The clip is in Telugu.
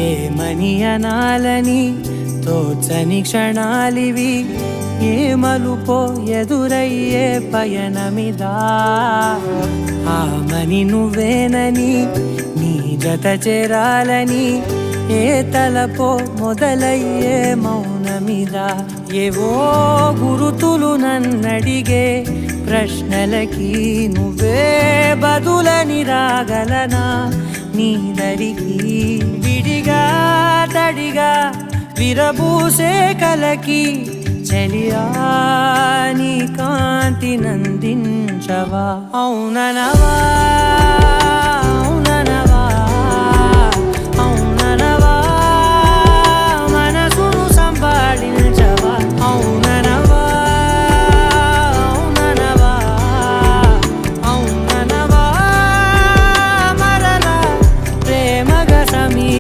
ఏమని అనాలని తోచని క్షణాలివి, ఏ మలుపో ఎదురయ్యే పయనమిదా. ఆమని నువ్వేనని నీ జత చేరాలని, ఏ తలపో మొదలయ్యే మౌనమిదా. ఏవో గురుతులు నన్నడిగే ప్రశ్నలకి నువ్వే బదులని రాగలనా నీ దరికి. విడిగా తడిగా విరబూసే కలకి చలియా నీ కాంతి నందించవా. అవుననవా